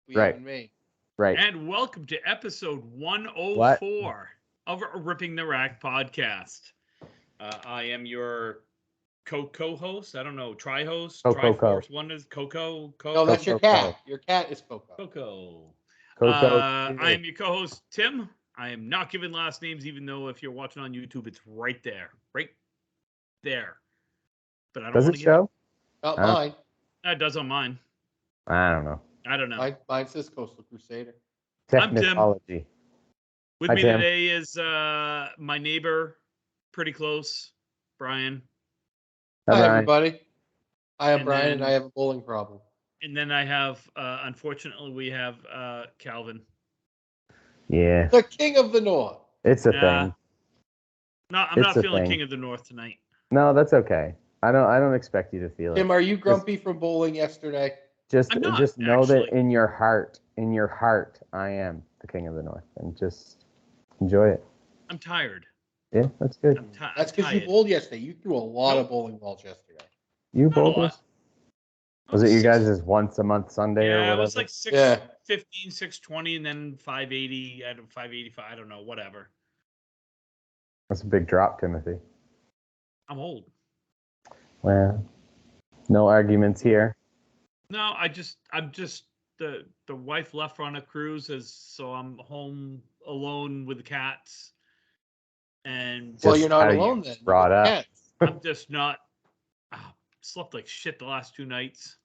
we Right. haven't made. Right. And welcome to episode 104 of Ripping the Rack podcast. I am your co-host. I don't know, tri-host, tri-force. One is Coco. No, that's your cat. Your cat is Coco. I am your co-host, Tim. I am not giving last names, even though if you're watching on YouTube, it's right there. Right there. But I don't Does it show? Not mine. It does on mine. I don't know. Mine says Coastal Crusader. Technology. With me today is my neighbor, pretty close, Brian. Hi, everybody. I am Brian, and I have a bowling problem. And then I have, unfortunately, we have Calvin. Yeah. The King of the North. It's a thing. No, I'm not feeling King of the North tonight. No, that's okay. I don't expect you to feel it. Tim, are you grumpy from bowling yesterday? Just know that in your heart, I am the King of the North, and just enjoy it. I'm tired. Yeah, that's good. That's because you bowled yesterday. You threw a lot of bowling balls yesterday. You bowled? Was it you guys' once a month Sunday or whatever? Yeah, it was like 615, 620, and then 580, 585, I don't know, whatever. That's a big drop, Timothy. I'm old. Well, no arguments here. No, I'm just the wife left on a cruise, so I'm home alone with the cats. And well, you're not alone then. Brought up. I'm just not. Slept like shit the last 2 nights.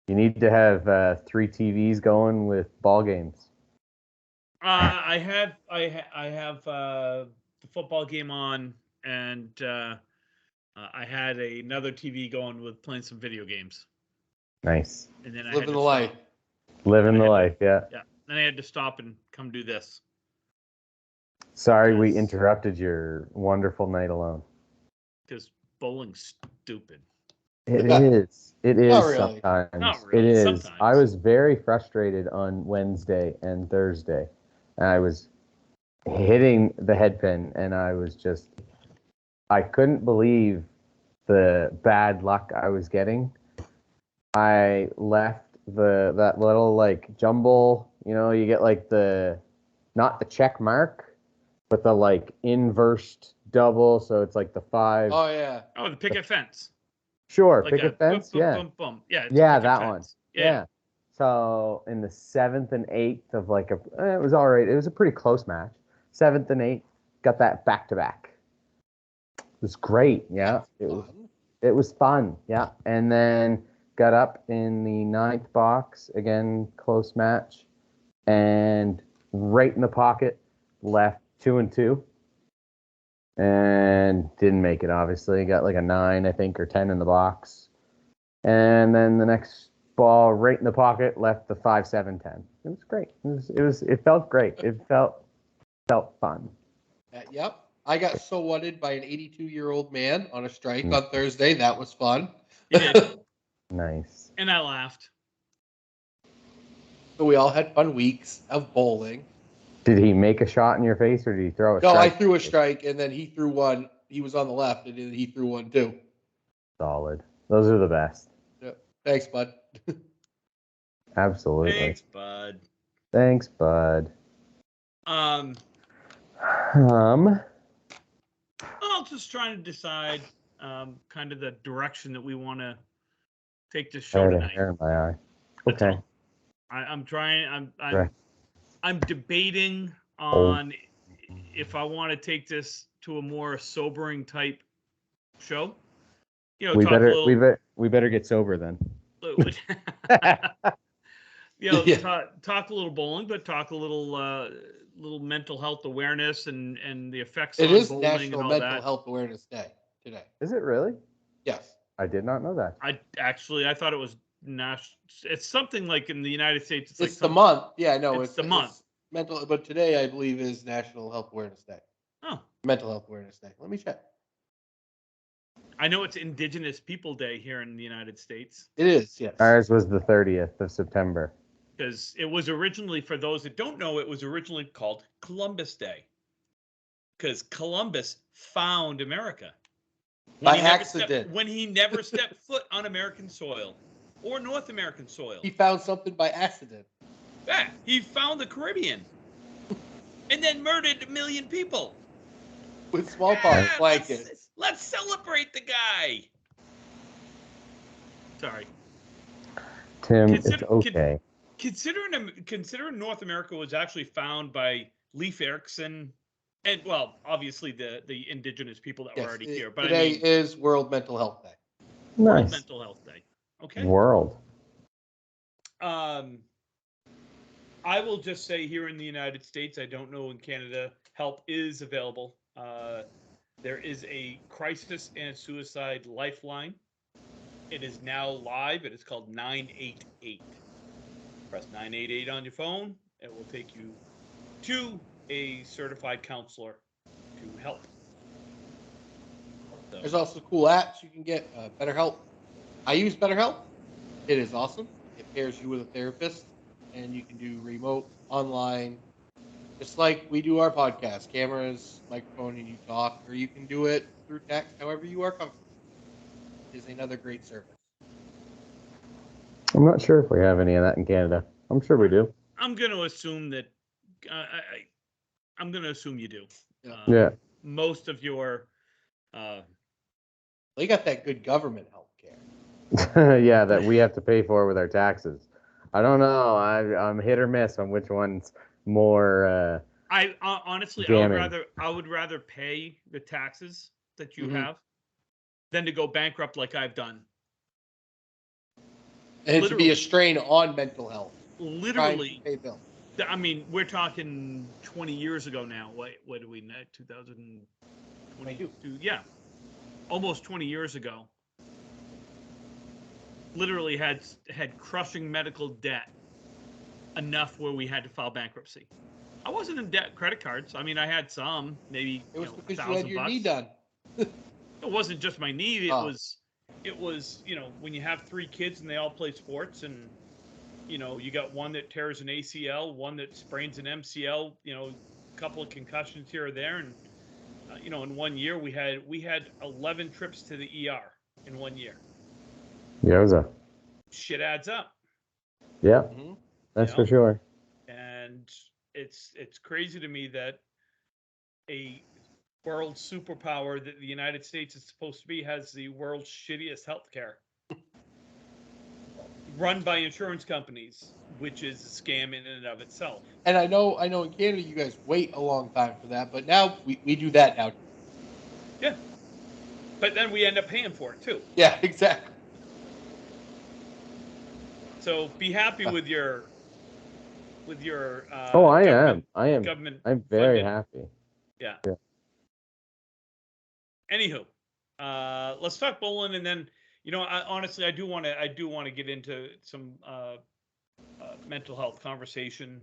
You need to have 3 TVs going with ball games. I have the football game on, and I had another TV going with playing some video games. Nice. And then Living the life. Living the life, yeah. Yeah. Then I had to stop and come do this. Sorry we interrupted your wonderful night alone. Because bowling's stupid. It is. It is Not really. sometimes. Not really. It is. Sometimes. I was very frustrated on Wednesday and Thursday. And I was hitting the head pin, and I couldn't believe the bad luck I was getting. I left that little like jumble, you get like not the check mark, but the like inversed double, so it's like the 5. Oh yeah. Oh, the picket fence. Sure, like picket fence, boom, yeah. Boom, boom. Yeah, yeah, that fence. one. Yeah. So in the 7th and 8th of it was all right. It was a pretty close match. 7th and 8th, got that back to back. It was great. Yeah, it was fun. Yeah, and then got up in the 9th box again, close match, and right in the pocket, left 2 and 2, and didn't make it. Obviously, got like a 9, I think, or 10 in the box, and then the next ball right in the pocket, left the 5, 7, 10. It was great. It felt great. It felt fun. Yep. I got so wutted by an 82-year-old man on a strike on Thursday. That was fun. You did. Nice. And I laughed. So we all had fun weeks of bowling. Did he make a shot in your face, or did he throw a strike? No, I threw a strike, and then he threw one. He was on the left, and then he threw one too. Solid. Those are the best. Yep. Thanks, bud. Absolutely. Thanks, bud. Thanks, bud. I'm just trying to decide kind of the direction that we want to take this show tonight. Hair in my eye. Okay. I'm debating on if I want to take this to a more sobering type show. We better get sober then. Talk a little bowling, but talk a little mental health awareness and the effects on bowling. It is National Mental Health Awareness Day today. Is it really? Yes. I did not know that. I thought it was national. It's something like in the United States. It's like the month. Yeah, no, it's the month. Mental, but today I believe is National Health Awareness Day. Oh. Mental Health Awareness Day. Let me check. I know it's Indigenous People Day here in the United States. It is, yes. Ours was the 30th of September. Because it was originally, for those that don't know, it was originally called Columbus Day. Because Columbus found America. By accident. When he never stepped foot on American soil or North American soil. He found something by accident. Yeah, he found the Caribbean and then murdered 1 million people. With smallpox blankets. Let's celebrate the guy. Sorry. Tim, it's okay. Considering North America was actually found by Leif Erikson, and well, obviously the indigenous people that were already here. But today is World Mental Health Day. Nice. World Mental Health Day. Okay. World. I will just say here in the United States, I don't know in Canada, help is available. There is a crisis and suicide lifeline. It is now live. It is called 988. Press 988 on your phone. It will take you to a certified counselor to help. So. There's also cool apps you can get. BetterHelp. I use BetterHelp. It is awesome. It pairs you with a therapist, and you can do remote, online, just like we do our podcast. Cameras, microphone, and you talk, or you can do it through text, however you are comfortable. It is another great service. I'm not sure if we have any of that in Canada. I'm sure we do. I'm going to assume that I'm going to assume you do. Yeah. Most of your they got that good government health care. Yeah, that we have to pay for with our taxes. I don't know. I'm hit or miss on which one's more. I honestly, I would rather pay the taxes that you have than to go bankrupt like I've done. And to be a strain on mental health. Literally. Pay bills. I mean, we're talking 20 years ago now. What do we know? 2022? Yeah. Almost 20 years ago. Literally had crushing medical debt enough where we had to file bankruptcy. I wasn't in debt credit cards. I mean, I had some, maybe it was because $1,000. You had your knee done. It wasn't just my knee. It was, when you have 3 kids and they all play sports and, you got one that tears an ACL, one that sprains an MCL, a couple of concussions here or there. And, in 1 year we had 11 trips to the ER in 1 year. Yoza. Shit adds up. Yeah, that's for sure. And it's crazy to me that a world superpower that the United States is supposed to be has the world's shittiest healthcare, run by insurance companies, which is a scam in and of itself. And I know in Canada you guys wait a long time for that, but now we do that now. Yeah, but then we end up paying for it too. Yeah, exactly. So be happy with your. I am. Government. I'm very happy. Yeah. Anywho, let's talk bowling, and then honestly, I do want to get into some mental health conversation.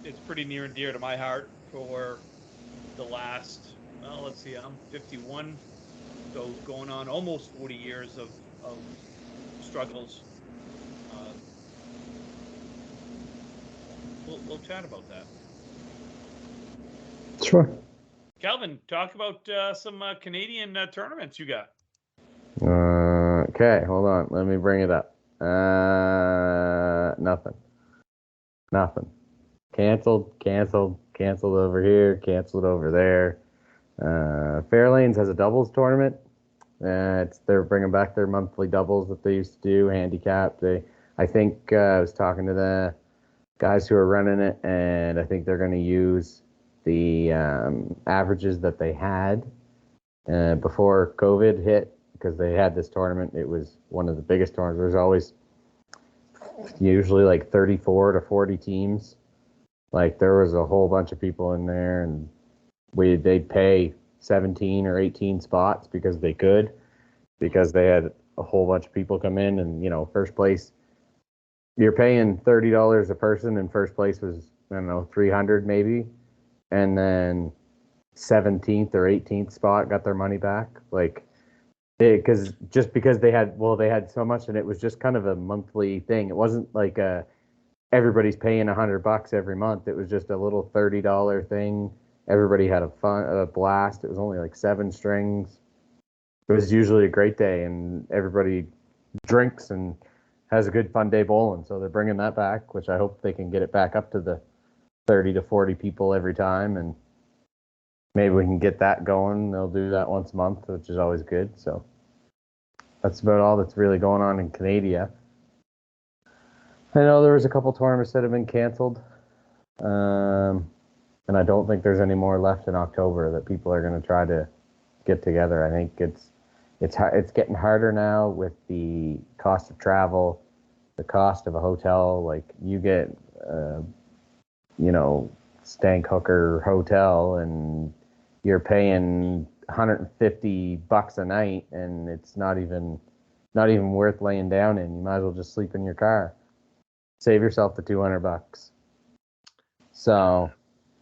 It's pretty near and dear to my heart for the last. Well, let's see, I'm 51, so going on almost 40 years of struggles. We'll chat about that. Sure. Calvin, talk about some Canadian tournaments you got. Okay, hold on. Let me bring it up. Nothing. Canceled over here, canceled over there. Fairlanes has a doubles tournament. They're bringing back their monthly doubles that they used to do, handicap. I think I was talking to the guys who are running it, and I think they're going to use the averages that they had before COVID hit, because they had this tournament. It was one of the biggest tournaments. There's always usually like 34 to 40 teams. Like there was a whole bunch of people in there, and they'd pay 17 or 18 spots because they had a whole bunch of people come in, and first place, you're paying $30 a person, and first place was, I don't know, 300 maybe. And then 17th or 18th spot got their money back. Like, because they had so much, and it was just kind of a monthly thing. It wasn't like everybody's paying $100 every month. It was just a little $30 thing. Everybody had a blast. It was only like 7 strings. It was usually a great day, and everybody drinks and has a good fun day bowling. So they're bringing that back, which I hope they can get it back up to the 30 to 40 people every time, and maybe we can get that going. They'll do that once a month, which is always good. So that's about all that's really going on in Canada. I know there was a couple tournaments that have been canceled, and I don't think there's any more left in October that people are going to try to get together. I think it's getting harder now with the cost of travel, the cost of a hotel. Like you get, stank hooker hotel, and you're paying $150 a night, and it's not even worth laying down in. You might as well just sleep in your car. Save yourself the $200. So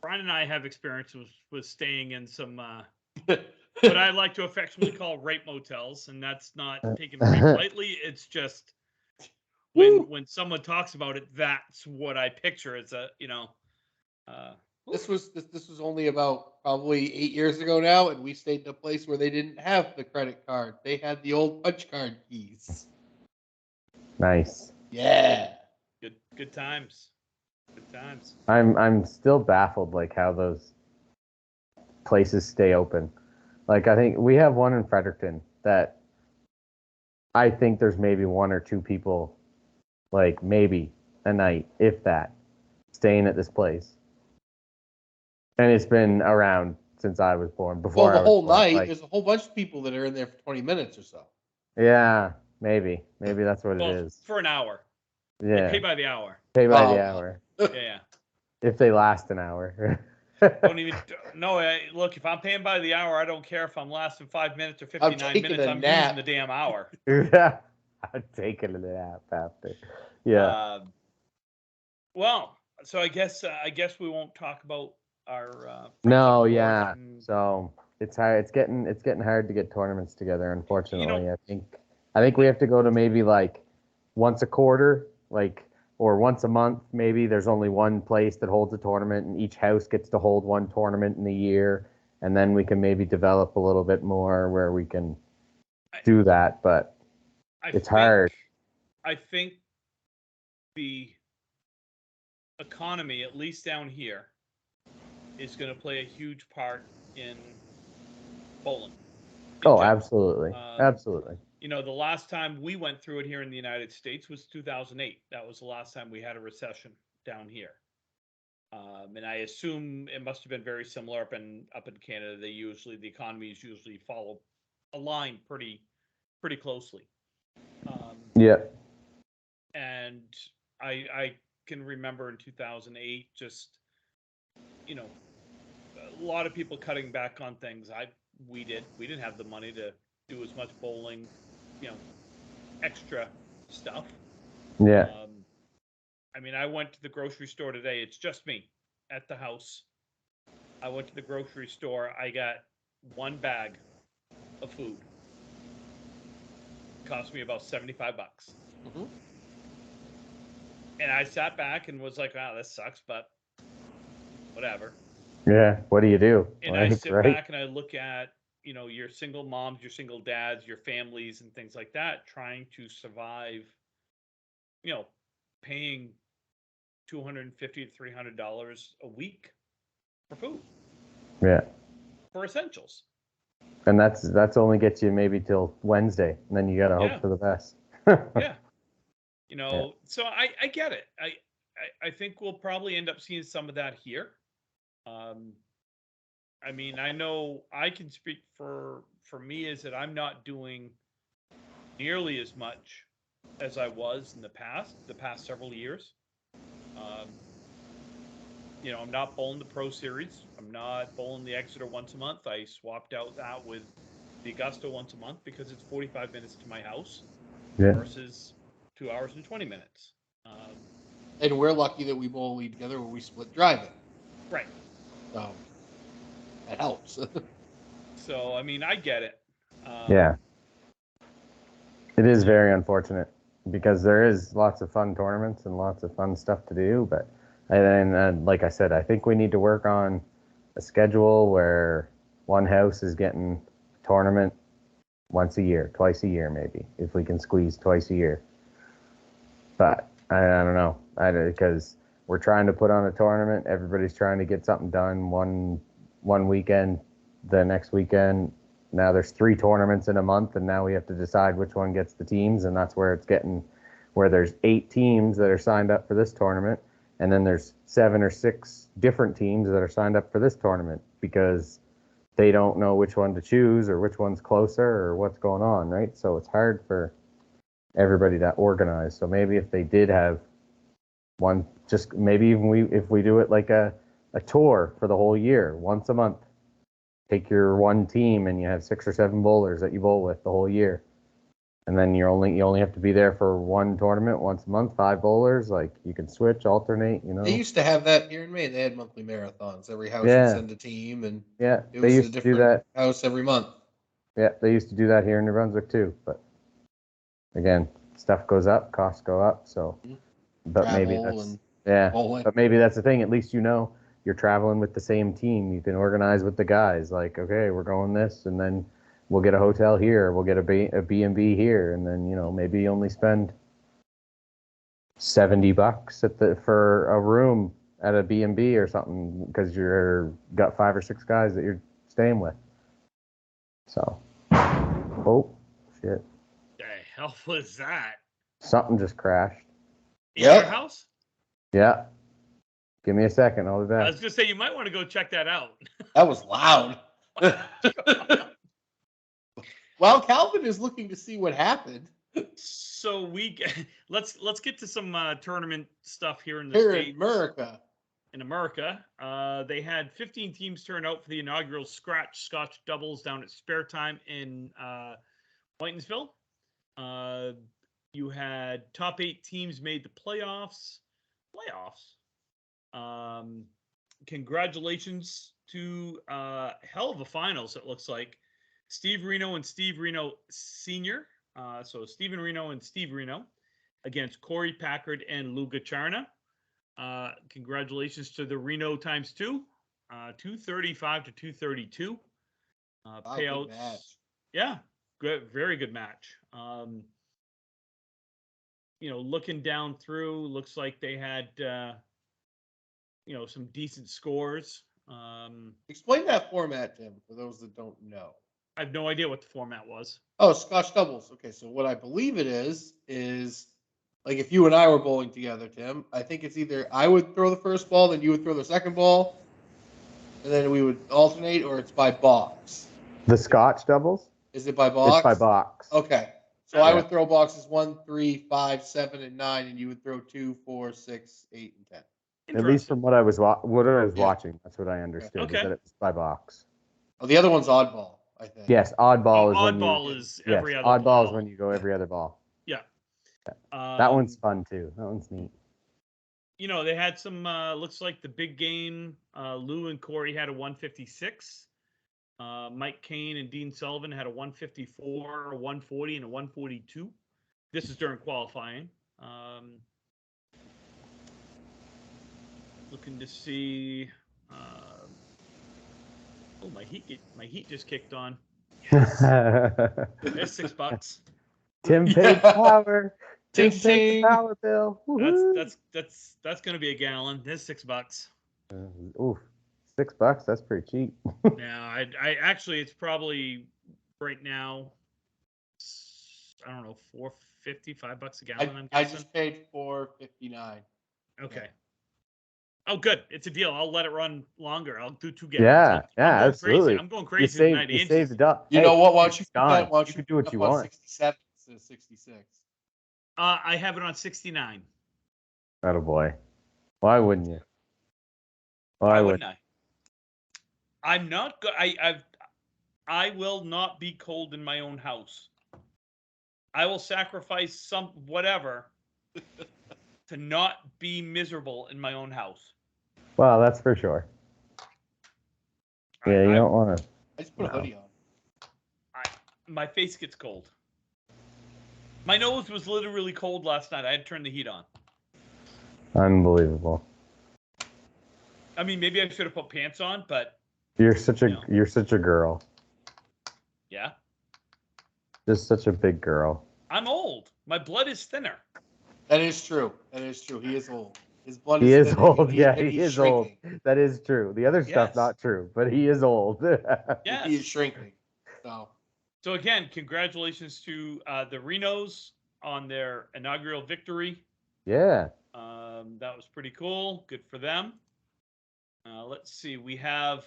Brian and I have experience with staying in some what I like to affectionately call rape motels, and that's not taken rape lightly. It's just when someone talks about it, that's what I picture as a This was only about probably 8 years ago now, and we stayed in a place where they didn't have the credit card. They had the old punch card keys. nice. Yeah. Good times. Good times. I'm still baffled, like how those places stay open. Like I think we have one in Fredericton that I think there's maybe one or two people, like maybe a night, if that, staying at this place. And it's been around since I was born. Before the whole night, like, there's a whole bunch of people that are in there for 20 minutes or so. Yeah, maybe that's what it is. For an hour. Yeah. They pay by the hour. Pay by the hour. Yeah. If they last an hour. Look, if I'm paying by the hour, I don't care if I'm lasting 5 minutes or 59 minutes. I'm using the damn hour. Yeah. I'm taking a nap after. Yeah. So I guess we won't talk about our no, yeah. So it's hard. It's getting hard to get tournaments together, unfortunately. I think we have to go to maybe like once a quarter, or once a month, maybe. There's only one place that holds a tournament, and each house gets to hold one tournament in a year, and then we can maybe develop a little bit more where we can do that, but it's hard. I think the economy, at least down here, is going to play a huge part in bowling. Absolutely. Absolutely. The last time we went through it here in the United States was 2008. That was the last time we had a recession down here. And I assume it must have been very similar up in Canada. The economies usually follow a line pretty closely. Yeah. And I can remember in 2008, just, a lot of people cutting back on things. We didn't have the money to do as much bowling, extra stuff. Yeah. I went to the grocery store today. It's just me at the house. I went to the grocery store. I got one bag of food. It cost me about $75. Mm-hmm. And I sat back and was like, wow, this sucks, but whatever. Yeah, what do you do? And I sit back and I look at, your single moms, your single dads, your families and things like that, trying to survive, paying $250 to $300 a week for food. Yeah. For essentials. And that's only gets you maybe till Wednesday, and then you gotta hope for the best. Yeah. So I get it. I think we'll probably end up seeing some of that here. I know I can speak for me, is that I'm not doing nearly as much as I was in the past several years. I'm not bowling the Pro Series. I'm not bowling the Exeter once a month. I swapped out that with the Augusta once a month because it's 45 minutes to my house versus 2 hours and 20 minutes. And we're lucky that we bowl lead together where we split driving. Right. So that helps. So, I get it. Yeah. It is very unfortunate because there is lots of fun tournaments and lots of fun stuff to do. But and like I said, I think we need to work on a schedule where one house is getting a tournament once a year, twice a year maybe, if we can squeeze twice a year. But I don't know. Because we're trying to put on a tournament. Everybody's trying to get something done one weekend, the next weekend. Now there's 3 tournaments in a month, and now we have to decide which one gets the teams, and that's where it's getting where there's 8 teams that are signed up for this tournament, and then there's 7 or 6 different teams that are signed up for this tournament because they don't know which one to choose or which one's closer or what's going on, right? So it's hard for everybody to organize. So maybe if they did have one, just maybe even if we do it like a tour for the whole year, once a month, take your one team and you have 6 or 7 bowlers that you bowl with the whole year. And then you only have to be there for one tournament once a month, 5 bowlers. Like you can switch, alternate, you know. They used to have that here in Maine. They had monthly marathons. Every house would send a team, and it was a different house every month. Yeah, they used to do that here in New Brunswick too. But again, stuff goes up, costs go up. So, but maybe that's the thing. At least you know you're traveling with the same team. You can organize with the guys. Like, okay, we're going this, and then we'll get a hotel here. We'll get a B&B here, and then maybe you only spend $70 for a room at a B&B or something because you're got 5 or 6 guys that you're staying with. So, oh shit! The hell was that? Something just crashed. In your house? Yeah. Give me a second. I'll be back. I was gonna say you might want to go check that out. That was loud. While Calvin is looking to see what happened. So let's get to some tournament stuff here in the States. In America. In America, they had 15 teams turn out for the inaugural Scotch doubles down at Spare Time in Whitensville. You had top 8 teams made the playoffs. Congratulations to hell of a finals, it looks like. Steve Reno and Steve Reno Sr. So Stephen Reno and Steve Reno against Corey Packard and Lou Gacharna. Congratulations to the Reno times 2, 235 to 232. Payouts. Yeah, good, very good match. Looking down through, looks like they had some decent scores. Explain that format, Tim, for those that don't know. I have no idea what the format was. Oh, Scotch doubles. Okay, so what I believe it is like if you and I were bowling together, Tim, I think it's either I would throw the first ball, then you would throw the second ball, and then we would alternate, or it's by box. The Scotch doubles? Is it by box? It's by box. Okay. So I would throw boxes 1, 3, 5, 7, and 9, and you would throw 2, 4, 6, 8, and 10. At least from what I was watching, that's what I understood. Okay. Is that it was by box. Oh, the other one's oddball, I think. Yes, oddball is every other oddball ball. is when you go every other ball. Yeah. That one's fun too. That one's neat. They had some. Looks like the big game. Lou and Corey had a 156. Mike Kane and Dean Sullivan had a 154, a 140, and a 142. This is during qualifying. Looking to see. Oh, my heat just kicked on. Yes. There's $6. Tim paid power. Tim paid the power bill. That's gonna be a gallon. There's $6. Oof. $6, that's pretty cheap. Yeah, I actually, it's probably right now, I don't know, $4.50, $5 a gallon. I just paid $4.59. Okay. Oh, good. It's a deal. I'll let it run longer. I'll do 2 gallons. Yeah, absolutely. I'm going crazy tonight. You saved the dollar. You know what? Why don't you do what you want. 67 instead of 66. I have it on 69. Attaboy. Why wouldn't you? Why wouldn't I? I'm not good. I will not be cold in my own house. I will sacrifice some whatever to not be miserable in my own house. Well, that's for sure. Yeah, you don't want to. I just put a hoodie on. My face gets cold. My nose was literally cold last night. I had to turn the heat on. Unbelievable. I mean, maybe I should have put pants on, but you're such a girl. Yeah. Just such a big girl. I'm old. My blood is thinner. That is true. That is true. He is old. His blood He is thinning, old. and Yeah, and he he's is shrinking. old. That is true. The other stuff Yes. not true, but he is old. Yes. He is shrinking. So again, congratulations to the Renos on their inaugural victory. Yeah. That was pretty cool. Good for them. Let's see. We have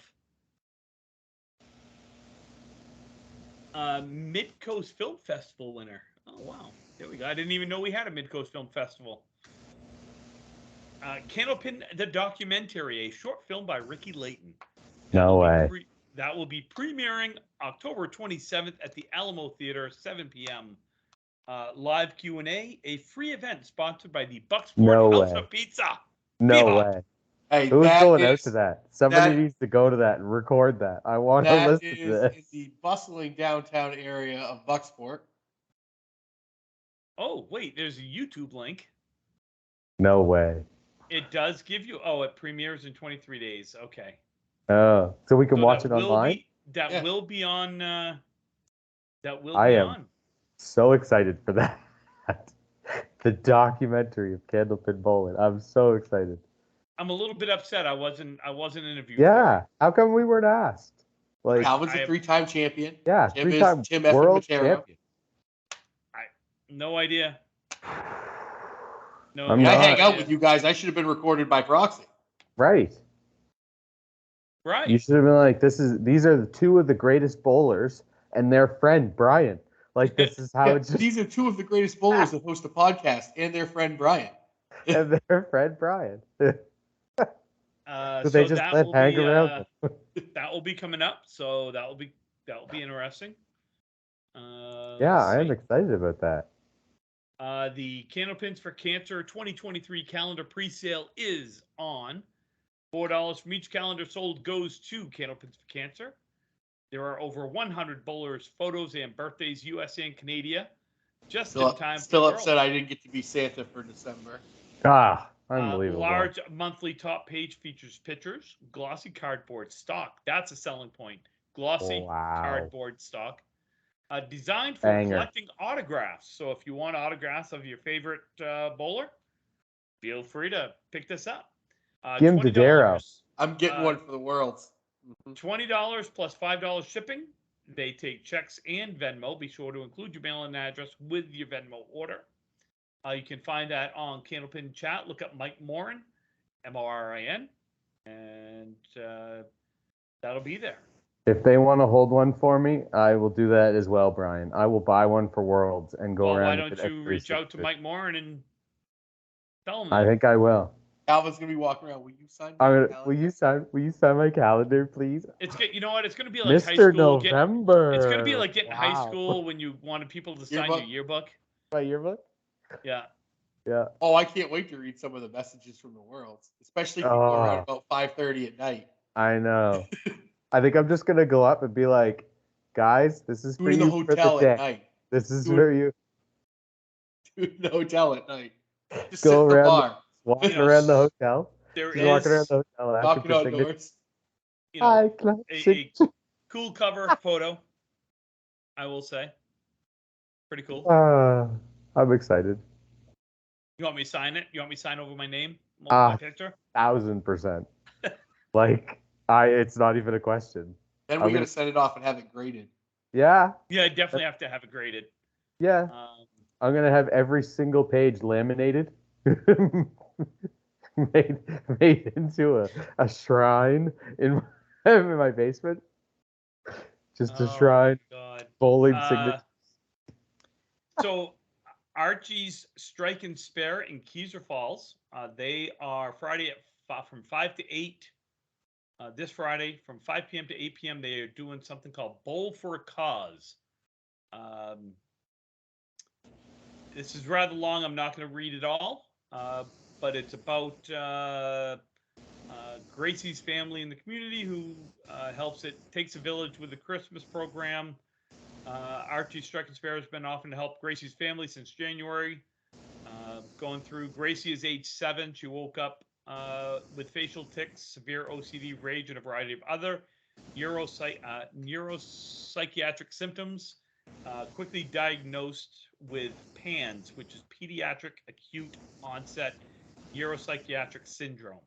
Mid-Coast Film Festival winner. Oh, wow. There we go. I didn't even know we had a Mid-Coast Film Festival. Candlepin, the documentary, a short film by Ricky Layton. No way. That will be premiering October 27th at the Alamo Theater, 7 p.m. Live Q&A, a free event sponsored by the Bucksport House of Pizza. No way. Hey, who's going out to that? Somebody needs to go to that and record that. I want to listen to this. That is in the bustling downtown area of Bucksport. Oh, wait, there's a YouTube link. No way. It does give you. Oh, it premieres in 23 days. Okay. Oh, so we can watch it online? Will be on. That will I be am on. so excited for that. The documentary of Candlepin Bowling. I'm so excited. I'm a little bit upset. I wasn't interviewed. Yeah. How come we weren't asked? Like, Calvin's a three-time champion. Yeah, three-time world champion. No idea. No. I hang out with you guys. I should have been recorded by proxy. Right. Right. You should have been like, these are the two of the greatest bowlers and their friend Brian. Like, this is how it's just... These are two of the greatest bowlers that host a podcast and their friend Brian. And their friend Brian. So they just that let hang around. That will be coming up. So that will be interesting. Yeah, I am excited about that. The Candlepins for Cancer 2023 calendar pre-sale is on. $4 from each calendar sold goes to Candlepins for Cancer. There are over 100 bowlers, photos, and birthdays, U.S. and Canada. Just in time. Still upset I didn't get to be Santa for December. Unbelievable. Large monthly top page features pictures, glossy cardboard stock. That's a selling point. Glossy cardboard stock. Designed for collecting autographs. So if you want autographs of your favorite bowler, feel free to pick this up. Jim Dodaro. I'm getting one for the Worlds. $20 plus $5 shipping. They take checks and Venmo. Be sure to include your mailing address with your Venmo order. You can find that on Candlepin Chat. Look up Mike Morin, Morin, and that'll be there. If they want to hold one for me, I will do that as well, Brian. I will buy one for Worlds and go around. Why don't you reach out to Mike Morin and tell him? I think I will. Calvin's gonna be walking around. Will you sign my calendar? Will you sign my calendar, please? You know what? It's gonna be like Mr. high school. November. It's gonna be like getting high school when you wanted people to sign your yearbook. My yearbook? Yeah. Yeah. Oh, I can't wait to read some of the messages from the Worlds, especially people around about 5:30 at night. I know. I think I'm just gonna go up and be like, guys, this is for you the hotel for the at day. night. This is for you. Do the hotel at night. Just go sit around, the bar. Walking around the hotel. There walking around the hotel. Knocking on doors. A cool cover photo, I will say. Pretty cool. I'm excited. You want me to sign it? You want me to sign over my name? My picture? 1000%. Like, it's not even a question. Then we're gonna send it off and have it graded. Yeah. Yeah, I definitely have to have it graded. Yeah. I'm gonna have every single page laminated, made into a shrine in my basement. Just a shrine. Bowling signature. So Archie's Strike and Spare in Keyser Falls. They are Friday from 5 to 8. This Friday from 5 p.m. to 8 p.m. they are doing something called Bowl for a Cause. This is rather long. I'm not going to read it all, but it's about Gracie's family in the community who takes a village with the Christmas program. Archie's Strike and Spare has been offering to help Gracie's family since January. Going through, Gracie is age 7. She woke up with facial tics, severe OCD, rage, and a variety of other neuropsychiatric symptoms. Quickly diagnosed with PANS, which is Pediatric Acute Onset Neuropsychiatric Syndrome.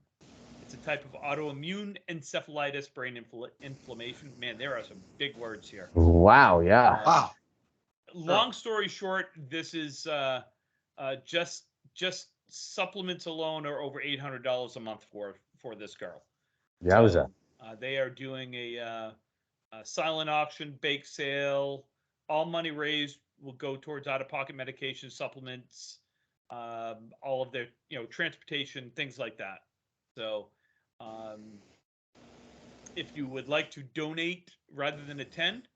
It's a type of autoimmune encephalitis, brain inflammation. Man, there are some big words here. Wow, yeah. Wow. Long story short, this is just supplements alone are over $800 a month for this girl. Yowza. So, they are doing a silent auction, bake sale. All money raised will go towards out-of-pocket medication, supplements, all of their transportation, things like that. So, if you would like to donate rather than attend,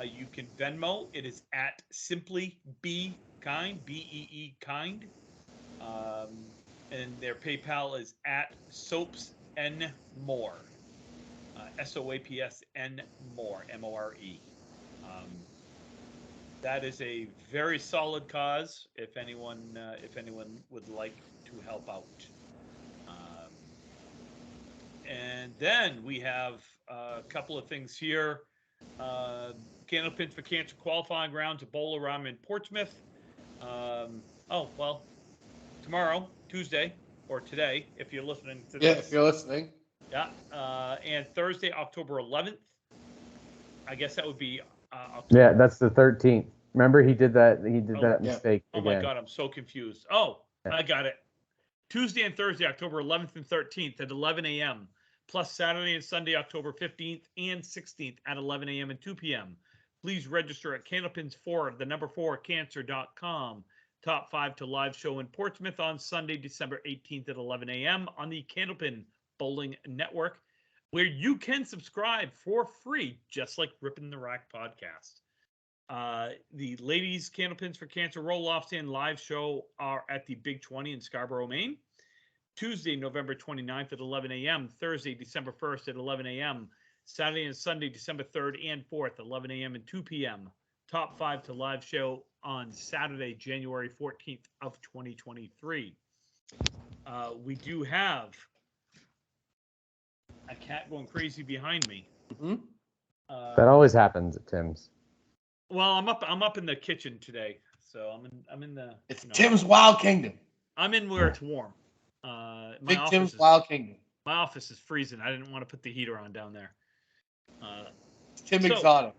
you can Venmo. It is at Simply Be Kind, BEE Kind. And their PayPal is at Soaps N More, SOAPSN More, MORE. That is a very solid cause. If anyone would like to help out. And then we have a couple of things here. Candlepin for Cancer qualifying rounds at Bowler in Portsmouth. Tomorrow, Tuesday, or today, if you're listening to this. Yeah, if you're listening. Yeah. And Thursday, October 11th. I guess that would be October. Yeah, that's the 13th. Remember, he did that mistake again. Oh my God, I'm so confused. Oh, yeah. I got it. Tuesday and Thursday, October 11th and 13th at 11 a.m. Plus Saturday and Sunday, October 15th and 16th at 11 a.m. and 2 p.m. Please register at candlepins4cancer.com. Top 5 to live show in Portsmouth on Sunday, December 18th at 11 a.m. on the Candlepin Bowling Network, where you can subscribe for free, just like Ripping the Rack podcast. The ladies' Candlepins for Cancer roll-offs and live show are at the Big 20 in Scarborough, Maine. Tuesday, November 29th at 11 a.m. Thursday, December 1st at 11 a.m. Saturday and Sunday, December 3rd and 4th, 11 a.m. and 2 p.m. Top 5 to live show on Saturday, January 14th of 2023. We do have a cat going crazy behind me. Mm-hmm. That always happens at Tim's. Well, I'm up in the kitchen today, so I'm in the. It's Tim's Wild Kingdom. I'm in where it's warm. Big Tim's Wild Kingdom. My office is freezing. I didn't want to put the heater on down there. Tim Exotic.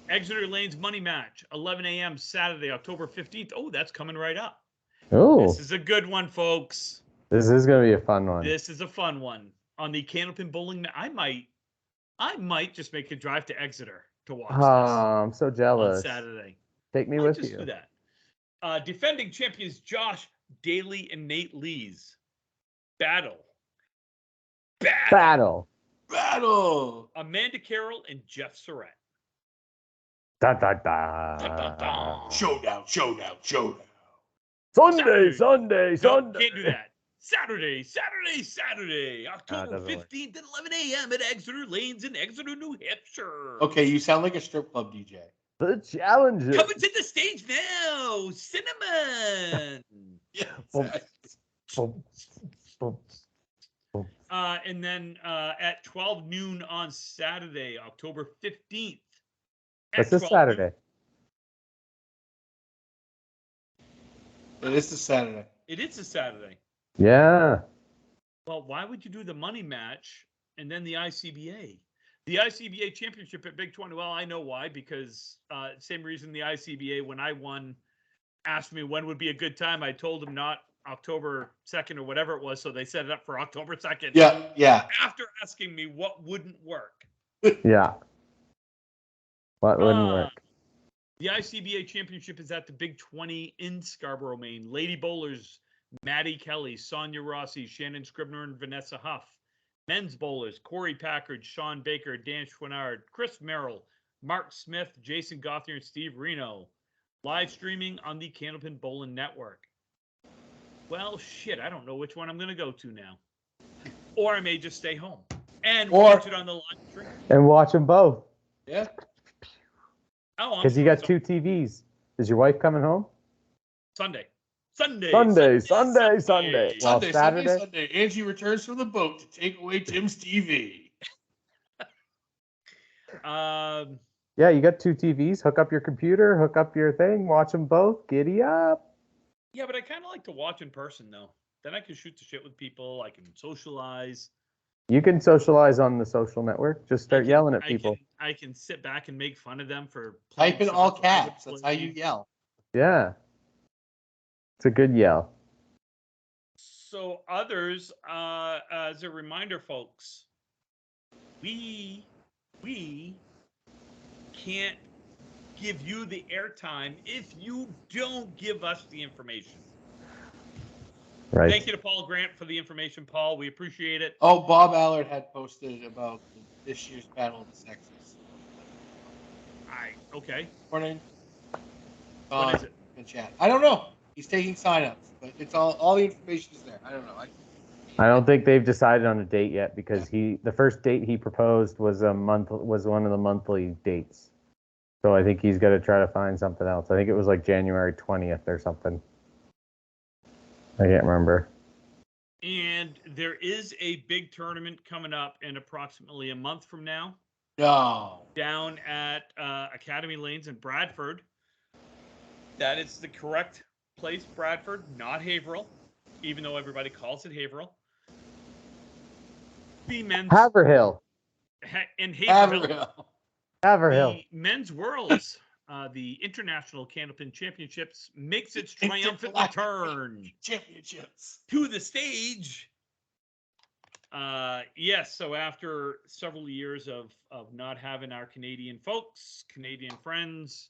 Exeter Lanes Money Match, 11 a.m. Saturday, October 15th. Oh, that's coming right up. Oh, this is a good one, folks. This is going to be a fun one. This is a fun one. On the Candlepin Bowling, I might just make a drive to Exeter to watch this. I'm so jealous. On Saturday. Take me with you. Do that. Defending champions Josh Daly and Nate Lees. Battle. Amanda Carroll and Jeff Surratt. Da, da, da. Da, da, da. Showdown. Sunday. No, can't do that. Saturday. October 15th at 11 a.m. at Exeter Lanes in Exeter, New Hampshire. Okay, you sound like a strip club DJ. The challenger. Coming to the stage now, Cinnamon. Yes. And then at 12 noon on Saturday, October 15th. That's this Saturday. It is this Saturday. It is a Saturday. Yeah. Well, why would you do the money match and then the ICBA? The ICBA championship at Big 20. Well, I know why, because same reason the ICBA, when I won, asked me when would be a good time. I told them not October 2nd or whatever it was, so they set it up for October 2nd. Yeah. After asking me what wouldn't work. Yeah. What wouldn't work? The ICBA championship is at the Big 20 in Scarborough, Maine. Lady bowlers, Maddie Kelly, Sonia Rossi, Shannon Scribner, and Vanessa Huff. Men's bowlers, Corey Packard, Sean Baker, Dan Schwinnard, Chris Merrill, Mark Smith, Jason Gothier, and Steve Reno. Live streaming on the Candlepin Bowling Network. Well, shit, I don't know which one I'm going to go to now. Or I may just stay home and watch it on the live stream. And watch them both. Yeah. Because you got two TVs. Is your wife coming home? Sunday. Well, Saturday. Angie returns from the boat to take away Tim's TV. Yeah, you got 2 TVs. Hook up your computer, hook up your thing, watch them both. Giddy up. Yeah, but I kind of like to watch in person, though. Then I can shoot the shit with people. I can socialize. You can socialize on the social network. Just start yelling at people. I can sit back and make fun of them for type in all caps. That's how you yell. Yeah. It's a good yell. So others, as a reminder, folks, we can't give you the airtime if you don't give us the information. Right. Thank you to Paul Grant for the information, Paul. We appreciate it. Oh, Bob Allard had posted about this year's Battle of the Sexes. Okay. Morning. What is it? In chat. I don't know. He's taking signups, but it's all the information is there. I don't know. I don't think they've decided on a date yet because the first date he proposed was one of the monthly dates. So I think he's got to try to find something else. I think it was like January 20th or something. I can't remember. And there is a big tournament coming up in approximately a month from now. No. Down at Academy Lanes in Bradford. That is the correct place, Bradford, not Haverhill, even though everybody calls it Haverhill. The men's Haverhill. In Haverhill. Haverhill. The men's worlds, the International Candlepin Championships, makes its triumphant return championships to the stage. Yes, so after several years of not having our Canadian folks, Canadian friends,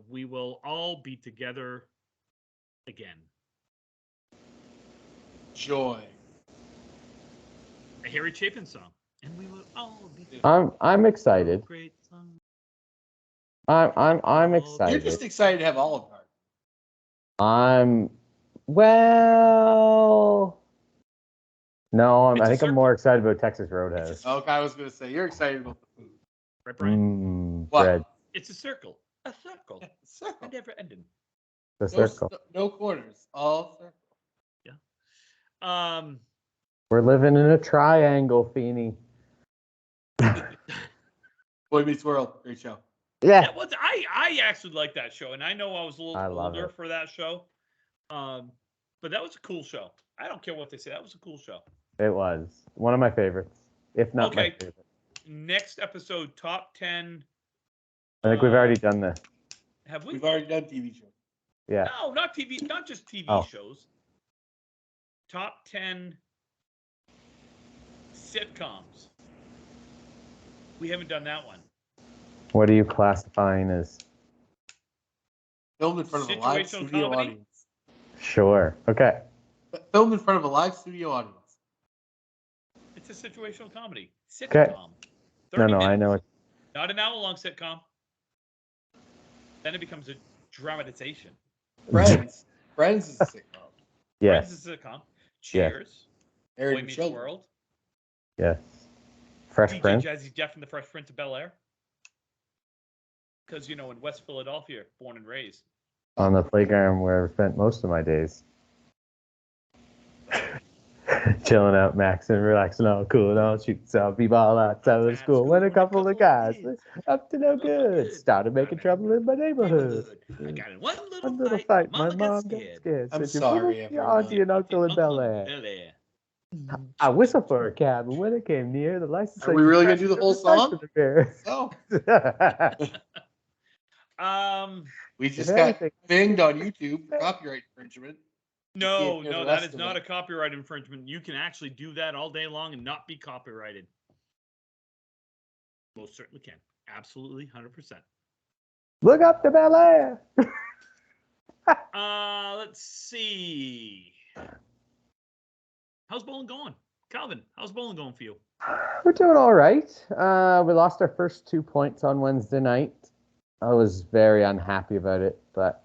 we will all be together again. Joy. A Harry Chapin song. And we will all be together. I'm excited. Great song. I'm excited. You're just excited to have Olive Garden. No, I think I'm more excited about Texas Roadhouse. Okay, I was going to say, you're excited about the food. Right, Brian? Bread. It's a circle. A circle. A circle. A never ending. The circle. No corners. All circle. Yeah. We're living in a triangle, Feeney. Boy Meets World. Great show. Yeah. I actually like that show, and I know I was a little older for that show. But that was a cool show. I don't care what they say. That was a cool show. It was one of my favorites, if not my favorite. Next episode, top 10. I think we've already done this. Have we? We've already done TV shows. Yeah. No, not TV. Not just TV shows. Top 10 sitcoms. We haven't done that one. What are you classifying as? Filmed in front of a live studio audience. Sure. Okay. Filmed in front of a live studio audience. It's a situational comedy. Sitcom. Okay. No, minutes. I know it. Not an hour-long sitcom. Then it becomes a dramatization. Friends. Friends is a sitcom. Yes. Friends is a sitcom. Cheers. Yes. Boy Meets World. Yes. Fresh DJ Prince. Jazzy Jeff and the Fresh Prince of Bel-Air. Because, in West Philadelphia, born and raised. On the playground where I spent most of my days. Chilling out, maxing, relaxing, all cool, all shooting zombie ball outside of school. When a couple of guys up to no good started making trouble in my neighborhood. I got in one little fight. My mom got scared. I'm Said, sorry, your auntie and uncle in Bel Air. I whistled for a cab, and when it came near, the license. Are we really gonna do the whole song? So. We just got binged on YouTube for copyright infringement. No, that is not a copyright infringement. You can actually do that all day long and not be copyrighted. Most certainly can. Absolutely, 100%. Look up to Bel Air. Let's see. How's bowling going? Calvin, how's bowling going for you? We're doing all right. We lost our first 2 points on Wednesday night. I was very unhappy about it, but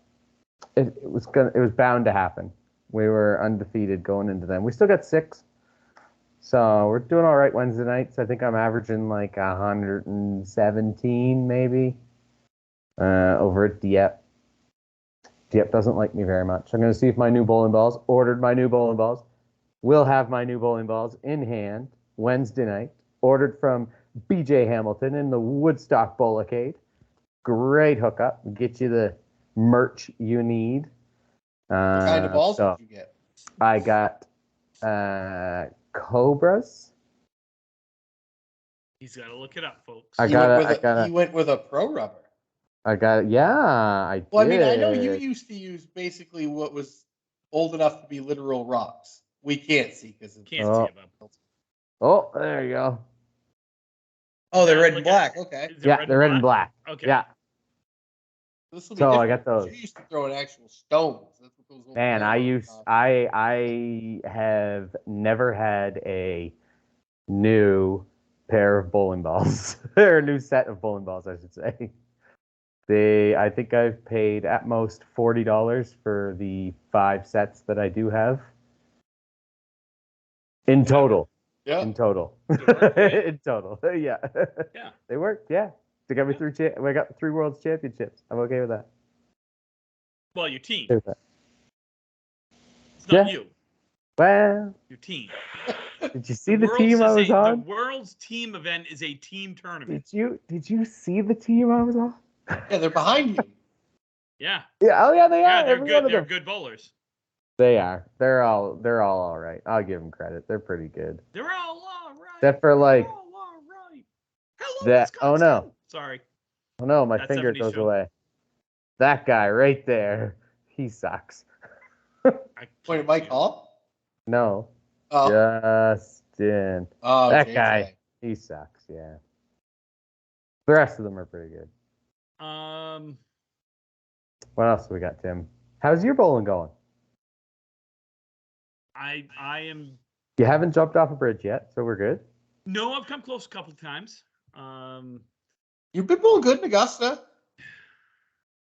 it was bound to happen. We were undefeated going into them. We still got 6. So we're doing all right Wednesday nights. I think I'm averaging like 117 maybe over at Dieppe. Dieppe doesn't like me very much. I'm going to see if my new bowling balls, ordered my new bowling balls, will have my new bowling balls in hand Wednesday night, ordered from BJ Hamilton in the Woodstock Bowlicade. great hookup. Get you the merch you need. What kind of balls did you get? I got Cobras. He's got to look it up, folks. He went with a pro rubber. I got it. Yeah, I did. Well, I mean, I know you used to use basically what was old enough to be literal rocks. We can't see because can't see about. Oh, there you go. Oh, they're red and black. Okay. Yeah, they're red and black. Okay. Yeah. This will be different. I got those. You used to throw in actual stones. That's what those. Man, I have never had a new pair of bowling balls or a new set of bowling balls, I should say. I think I've paid at most $40 for the 5 sets that I do have. In total. Yeah. In total. In total. Yeah. Yeah. They worked. Yeah. They got me through. I got 3 World Championships. I'm okay with that. Well, your team. It's not you. Well, your team. Did you see the team I was on? The World's team event is a team tournament. Did you see the team I was on? Yeah, they're behind you. Yeah. Yeah. Oh, yeah, they are. Yeah, they're good. They're good bowlers. They are. They're all right. I'll give them credit. They're pretty good. They're all right. Except for like all right. Hello, that. Wisconsin. Oh no. Sorry. Oh no, my finger goes away. That guy right there. He sucks. Wait, Mike Hall? No. Oh. Justin. Oh, that JJ. guy. He sucks. Yeah. The rest of them are pretty good. What else do we got, Tim? How's your bowling going? I am. You haven't jumped off a bridge yet, so we're good. No, I've come close a couple of times. You've been bowling good in Augusta.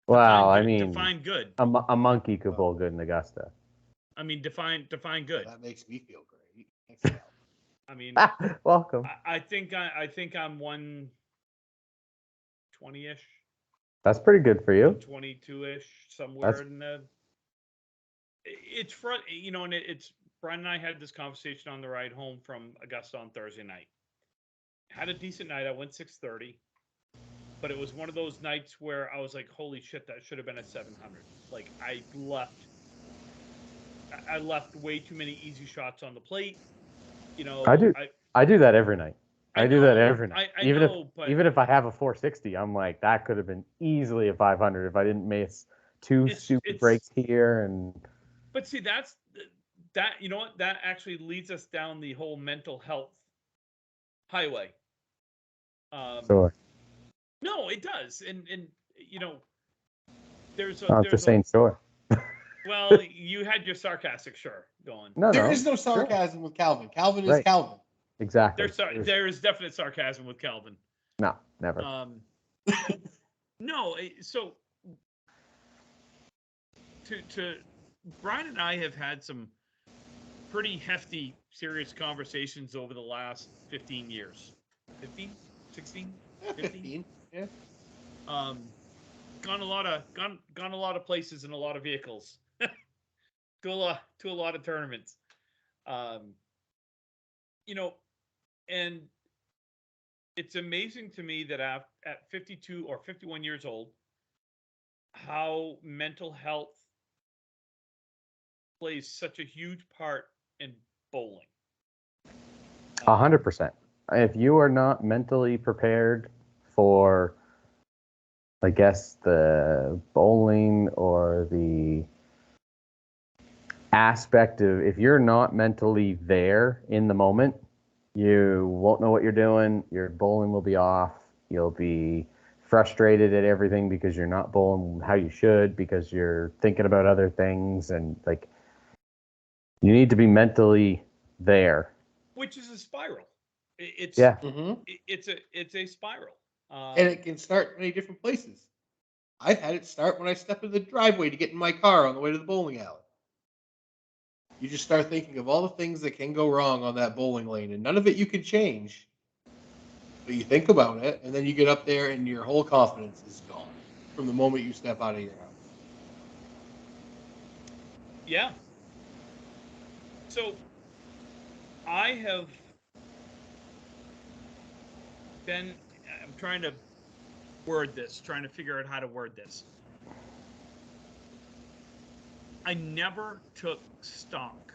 Wow, I mean, define good. A monkey could bowl good in Augusta. I mean, define good. That makes me feel great. I mean, welcome. I think I'm 120-ish. That's pretty good for you. 22-ish, somewhere in the. It's front, and it's Brian and I had this conversation on the ride home from Augusta on Thursday night. Had a decent night. I went 6:30, but it was one of those nights where I was like, "Holy shit, that should have been a 700." Like I left way too many easy shots on the plate. I do that every night. I do that every night. Even if I have a 460, I'm like, that could have been easily a 500 if I didn't miss 2 stupid breaks here and. But see, that you know what? That actually leads us down the whole mental health highway. Sure. No, it does, and there's. I'm just saying, sure. Well, you had your sarcastic sure going. No, there is no sarcasm with Calvin. Calvin is Calvin. Exactly. There is definite sarcasm with Calvin. No, never. No, so to Brian and I have had some pretty hefty, serious conversations over the last 15 years. 15? 16? 15? Yeah. Gone a lot of places in a lot of vehicles. to a lot of tournaments. And it's amazing to me that at 52 or 51 years old, how mental health plays such a huge part in bowling. 100%. If you are not mentally prepared for, I guess, the bowling or the aspect of, if you're not mentally there in the moment, you won't know what you're doing. Your bowling will be off. You'll be frustrated at everything because you're not bowling how you should, because you're thinking about other things, and like, you need to be mentally there. Which is a spiral. It's a spiral. And it can start many different places. I've had it start when I step in the driveway to get in my car on the way to the bowling alley. You just start thinking of all the things that can go wrong on that bowling lane, and none of it you can change. But you think about it, and then you get up there, and your whole confidence is gone from the moment you step out of your house. Yeah. So, I have been. I'm trying to word this, trying to figure out how to word this. I never took stock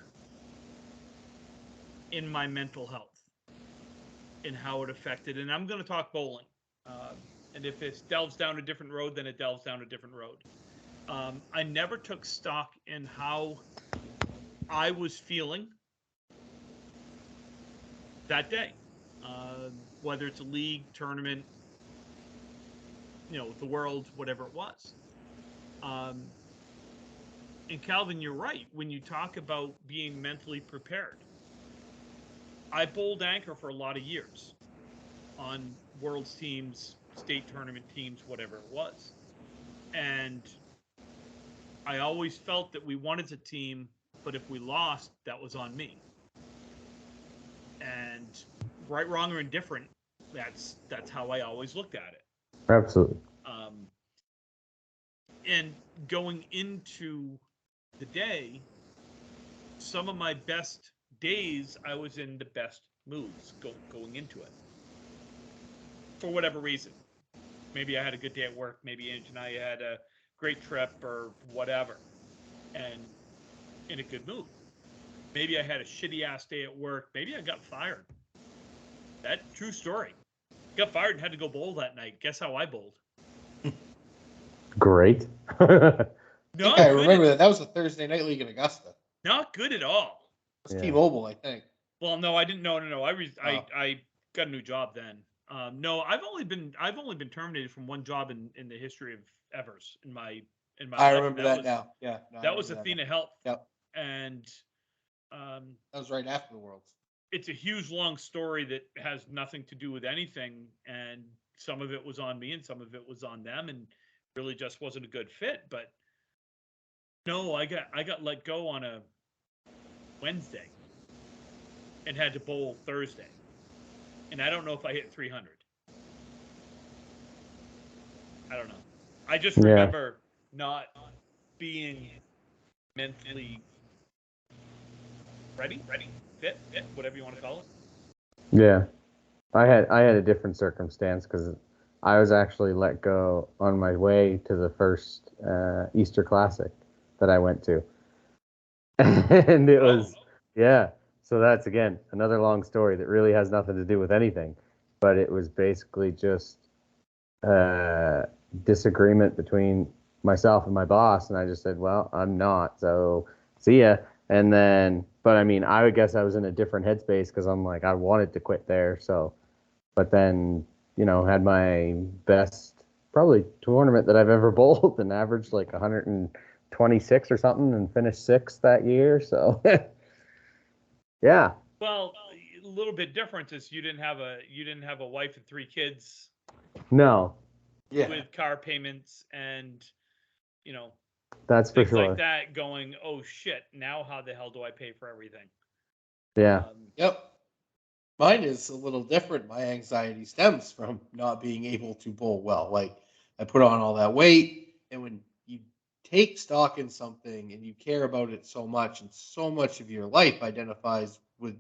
in my mental health and how it affected, and I'm going to talk bowling. And if it delves down a different road, then it delves down a different road. I never took stock in how I was feeling that day, whether it's a league, tournament, the world, whatever it was. And Calvin, you're right. When you talk about being mentally prepared, I bowled anchor for a lot of years on world's teams, state tournament teams, whatever it was. And I always felt that we won as a team, but if we lost, that was on me. And right, wrong, or indifferent, that's how I always looked at it. Absolutely. And going into the day, some of my best days, I was in the best moods going into it. For whatever reason. Maybe I had a good day at work. Maybe Ange and I had a great trip or whatever. And in a good mood. Maybe I had a shitty ass day at work. Maybe I got fired. That true story. Got fired and had to go bowl that night. Guess how I bowled? Great. I remember that. That was a Thursday night league in Augusta. Not good at all. It was T-Mobile, I think. Well, no, I didn't. No. I got a new job then. No, I've only been terminated from one job in the history of Evers in my I life. remember that now. Yeah. No, that was Athena Health. Yep. And that was right after the Worlds. It's a huge, long story that has nothing to do with anything, and some of it was on me and some of it was on them, and really just wasn't a good fit. But no, I got let go on a Wednesday and had to bowl Thursday, and I don't know if I hit 300. I don't know. I just remember not being mentally ready, fit, whatever you want to call it. Yeah, I had a different circumstance because I was actually let go on my way to the first Easter Classic that I went to, and it was So that's again another long story that really has nothing to do with anything, but it was basically just disagreement between myself and my boss, and I just said, well, I'm not, so see ya. And then, but I mean, I would guess I was in a different headspace because I'm like, I wanted to quit there. So, but then, had my best probably tournament that I've ever bowled and averaged like 126 or something and finished sixth that year. So, yeah. Well, a little bit different is you didn't have a wife and 3 kids. No. Yeah. With car payments and, that's for things sure. like that going, oh shit, now how the hell do I pay for everything? Yeah. Yep. Mine is a little different. My anxiety stems from not being able to bowl well. Like, I put on all that weight, and when you take stock in something and you care about it so much, and so much of your life identifies with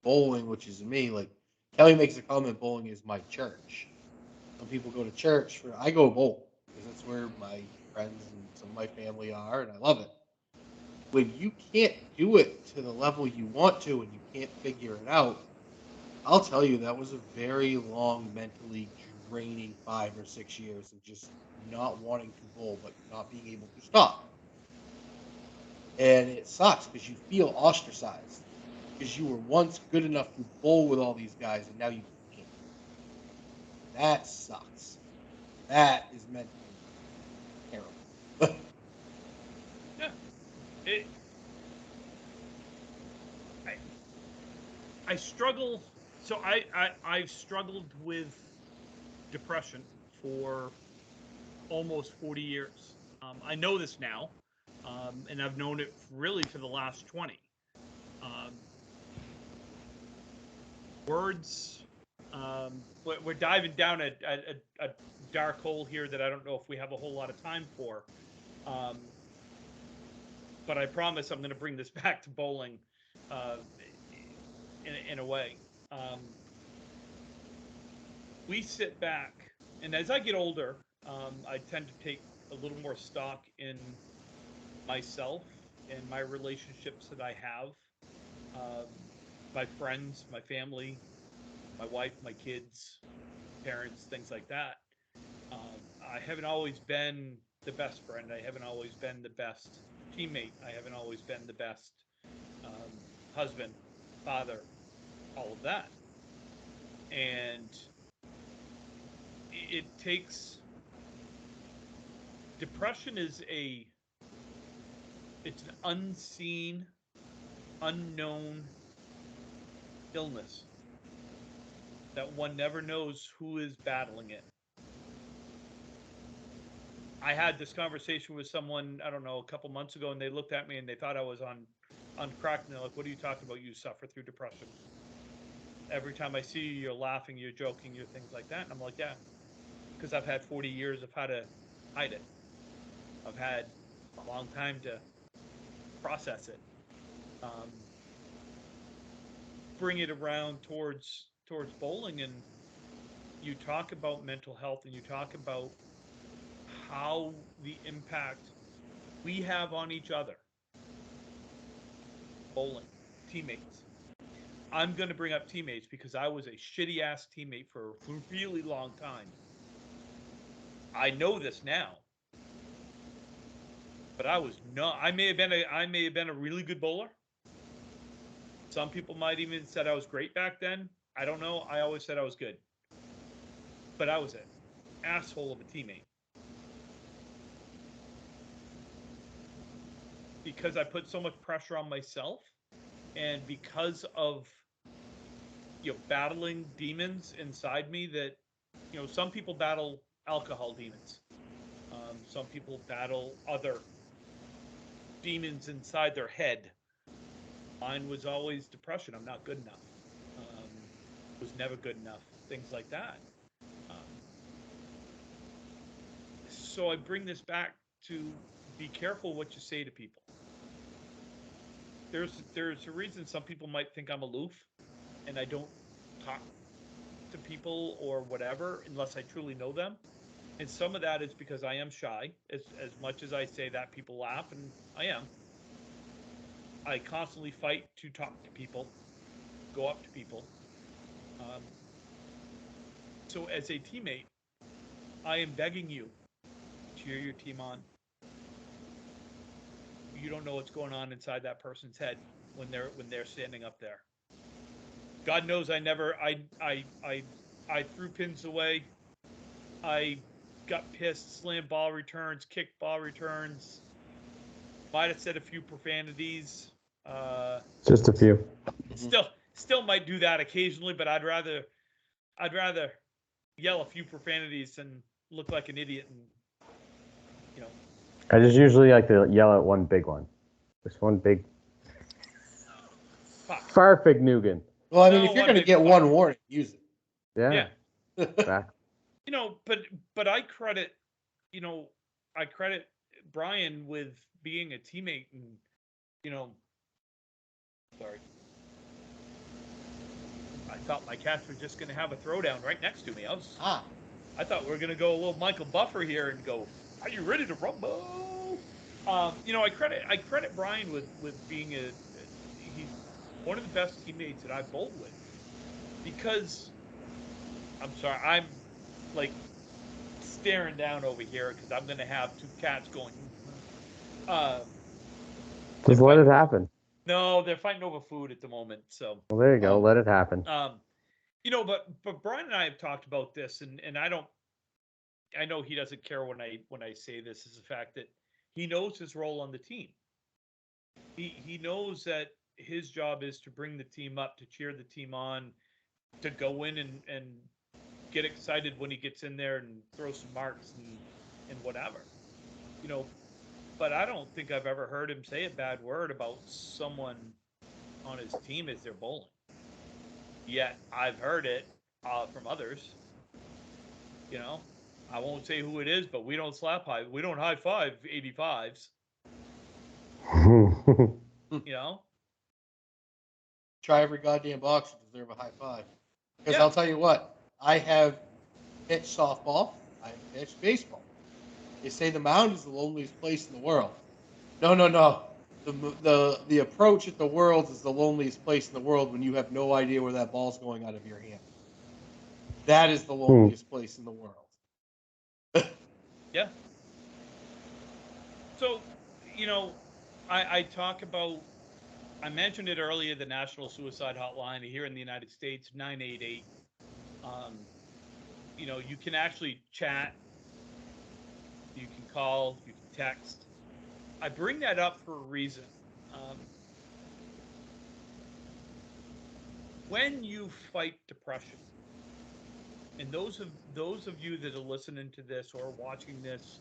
bowling, which is me, like Kelly makes a comment, bowling is my church. Some people go to church. I go bowl because that's where my friends and some of my family are, and I love it. When you can't do it to the level you want to and you can't figure it out, I'll tell you that was a very long, mentally draining 5 or 6 years of just not wanting to bowl but not being able to stop. And it sucks because you feel ostracized because you were once good enough to bowl with all these guys and now you can't. That sucks. That is mentally terrible. Yeah. I struggle. So I've struggled with depression for almost 40 years. I know this now, and I've known it really for the last 20. Words. We're diving down a dark hole here that I don't know if we have a whole lot of time for. But I promise I'm going to bring this back to bowling in a way. We sit back And as I get older, I tend to take a little more stock in myself and my relationships that I have, um, my friends, my family, my wife, my kids, parents, things like that. I haven't always been the best friend. I haven't always been the best teammate. I haven't always been the best um, husband, father, all of that. And it takes depression is it's an unseen, unknown illness that one never knows who is battling it. I had this conversation with someone, I don't know, a couple months ago, and they looked at me and they thought I was on crack, and they're like, "What are you talking about? You suffer through depression. Every time I see you, you're laughing, you're joking, you're things like that." And I'm like, "Yeah, because I've had 40 years of how to hide it. I've had a long time to process it." Um, bring it around towards bowling, and you talk about mental health, and you talk about how the impact we have on each other. Bowling, teammates. I'm going to bring up teammates because I was a shitty ass teammate for a really long time. I know this now, but I was not. I may have been a really good bowler. Some people might even said I was great back then. I don't know. I always said I was good, but I was an asshole of a teammate because I put so much pressure on myself, and because of battling demons inside me that some people battle alcohol demons. Some people battle other demons inside their head. Mine was always depression. I'm not good enough. Was never good enough. Things like that. Um, so I bring this back to be careful what you say to people. There's a reason some people might think I'm aloof and I don't talk to people or whatever unless I truly know them. And some of that is because I am shy. As much as I say that, people laugh, and I am. I constantly fight to talk to people, go up to people. So as a teammate, I am begging you, cheer your team on. You don't know what's going on inside that person's head when they're standing up there. God knows I threw pins away. I got pissed, slammed ball returns, kicked ball returns. Might have said a few profanities. Just a few. Still might do that occasionally, but I'd rather yell a few profanities than look like an idiot. And I just usually like to yell at one big one. Just one big. Fuck. Farfig Nugan. Well, I mean, if you're going to get one warning, use it. Yeah. Exactly. But I credit Brian with being a teammate, and sorry. I thought my cats were just going to have a throwdown right next to me. I thought we were going to go a little Michael Buffer here and go, "Are you ready to rumble?" I credit Brian with being he's one of the best teammates that I've bowled with, because I'm sorry, I'm like staring down over here because I'm going to have two cats going. Just let it happen. No, they're fighting over food at the moment. So well, there you go. Let it happen. But Brian and I have talked about this, and I know he doesn't care when I say this, is the fact that he knows his role on the team. He knows that his job is to bring the team up, to cheer the team on, to go in and get excited when he gets in there and throw some marks and whatever. But I don't think I've ever heard him say a bad word about someone on his team as they're bowling. Yet I've heard it from others. I won't say who it is, but we don't we don't high five 85s. Try every goddamn box to deserve a high five. Because I'll tell you what, I have pitch softball. I pitch baseball. They say the mound is the loneliest place in the world. No, no, no. The approach at the Worlds is the loneliest place in the world when you have no idea where that ball's going out of your hand. That is the loneliest place in the world. Yeah. So, I talk about, I mentioned it earlier, the National Suicide Hotline here in the United States, 988. You can actually chat, you can call, you can text. I bring that up for a reason. When you fight depression, and those of you that are listening to this or watching this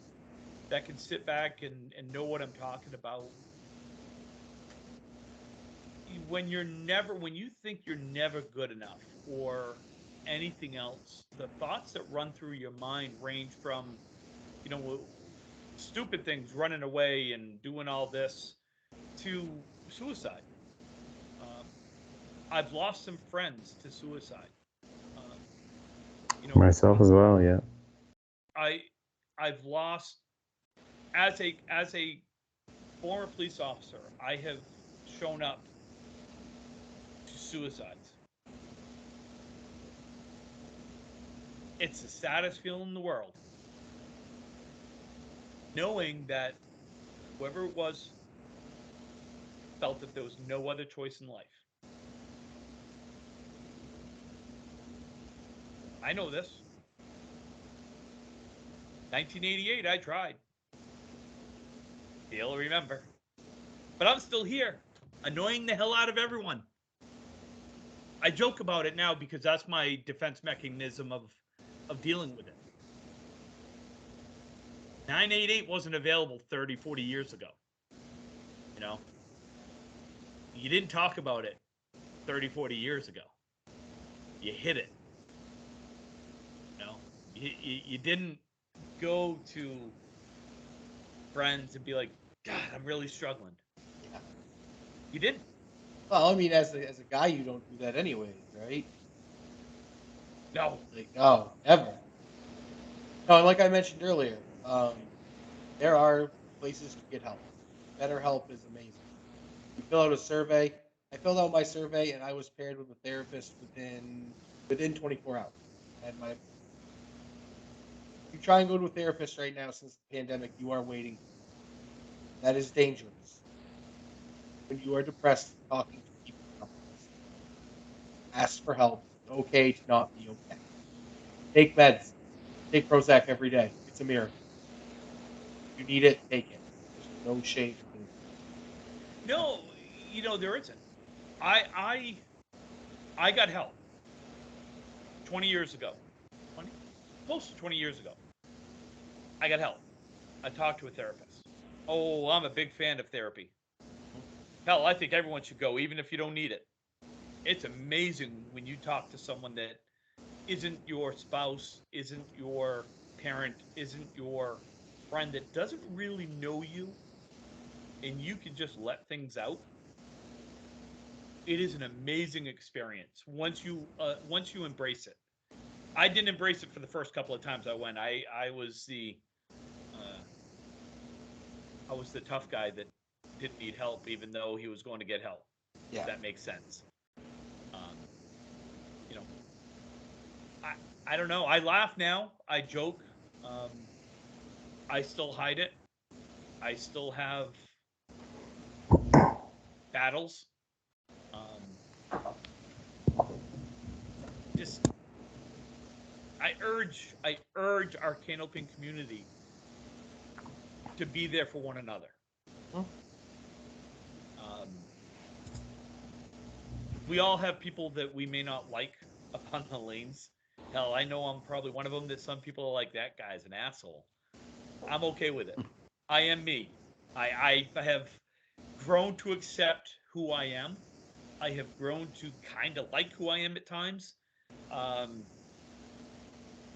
that can sit back and know what I'm talking about, when you think you're never good enough or anything else, the thoughts that run through your mind range from, stupid things, running away and doing all this, to suicide. I've lost some friends to suicide. Myself as well, yeah. I've lost, as a former police officer, I have shown up to suicides. It's the saddest feeling in the world, knowing that whoever it was felt that there was no other choice in life. I know this. 1988, I tried. You'll remember. But I'm still here, annoying the hell out of everyone. I joke about it now because that's my defense mechanism of dealing with it. 988 wasn't available 30, 40 years ago. You didn't talk about it 30, 40 years ago. You hid it. You didn't go to friends and be like, God, I'm really struggling. Yeah. You didn't. Well, I mean, as a guy, you don't do that anyways, right? No. No, never. No, and like I mentioned earlier, there are places to get help. BetterHelp is amazing. You fill out a survey. I filled out my survey, and I was paired with a therapist within 24 hours. And you try and go to a therapist right now since the pandemic, you are waiting. That is dangerous. When you are depressed, talking to people about this. Ask for help. It's okay to not be okay. Take meds. Take Prozac every day. It's a miracle. If you need it, take it. There's no shame in doing it. No, there isn't. I got help 20 years ago. Close to 20 years ago. I got help. I talked to a therapist. Oh, I'm a big fan of therapy. Hell, I think everyone should go, even if you don't need it. It's amazing when you talk to someone that isn't your spouse, isn't your parent, isn't your friend, that doesn't really know you, and you can just let things out. It is an amazing experience once you embrace it. I didn't embrace it for the first couple of times I went. I was the tough guy that didn't need help, even though he was going to get help. Yeah. If that makes sense. I don't know. I laugh now. I joke. I still hide it. I still have battles. I urge our Candlepin community to be there for one another. We all have people that we may not like upon the lanes. Hell, I know I'm probably one of them that some people are like, that guy's an asshole. I'm okay with it. I am me. I have grown to accept who I am. I have grown to kind of like who I am at times.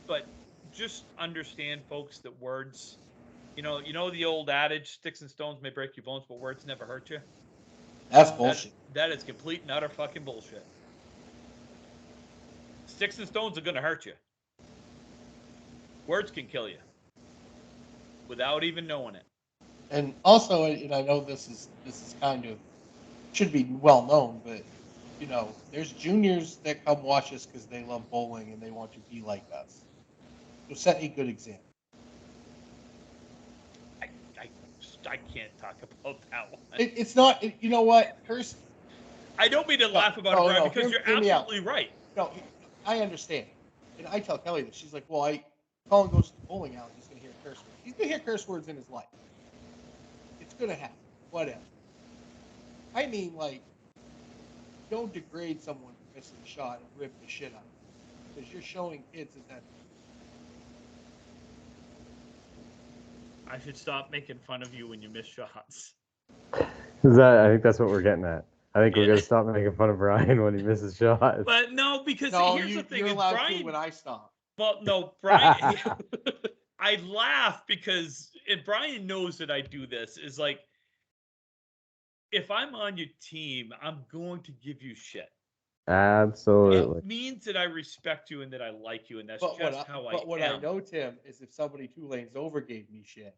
But just understand, folks, that words, you know the old adage, sticks and stones may break your bones, but words never hurt you? That's bullshit. That is complete and utter fucking bullshit. Sticks and stones are going to hurt you. Words can kill you without even knowing it. And also, and I know this is kind of should be well known, but there's juniors that come watch us because they love bowling and they want to be like us. So set a good example. I can't talk about that one. It's not. You know what? First, I don't mean to laugh about it, Brian, because you're absolutely right. No, I understand, and I tell Kelly that she's like, "Well, Colin goes to the bowling alley. He's going to hear curse words. He's going to hear curse words in his life. It's going to happen. Whatever." I mean, like, don't degrade someone for missing a shot and rip the shit out of them, because you're showing kids that. I should stop making fun of you when you miss shots. I think that's what we're getting at. I think we're going to stop making fun of Brian when he misses shots. But no, because here's the thing. You're allowed Brian, to when I stop. Well, no, Brian, I laugh because, and Brian knows that I do this, is like, if I'm on your team, I'm going to give you shit. Absolutely. It means that I respect you and that I like you, and that's how I am. But what I know, Tim, is if somebody 2 lanes over gave me shit,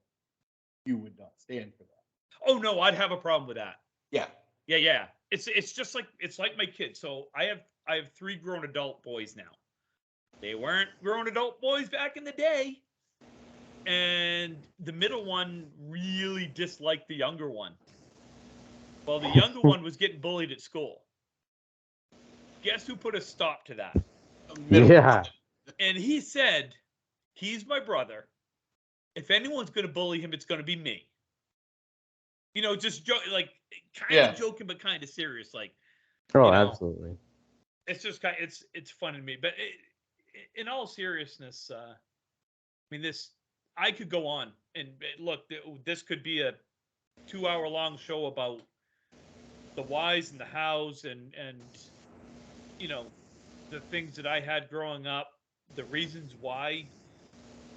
you would not stand for that. Oh no, I'd have a problem with that. Yeah. Yeah. It's just like my kids. So I have 3 grown adult boys now. They weren't grown adult boys back in the day, and the middle one really disliked the younger one. Well, the younger one was getting bullied at school. Guess who put a stop to that? Yeah. And he said, he's my brother. If anyone's going to bully him, it's going to be me. Just like kind of joking, but kind of serious. Like, absolutely. It's just it's fun to me. But in all seriousness, I mean, I could go on and look. This could be a 2-hour-long show about the whys and the hows and the things that I had growing up, the reasons why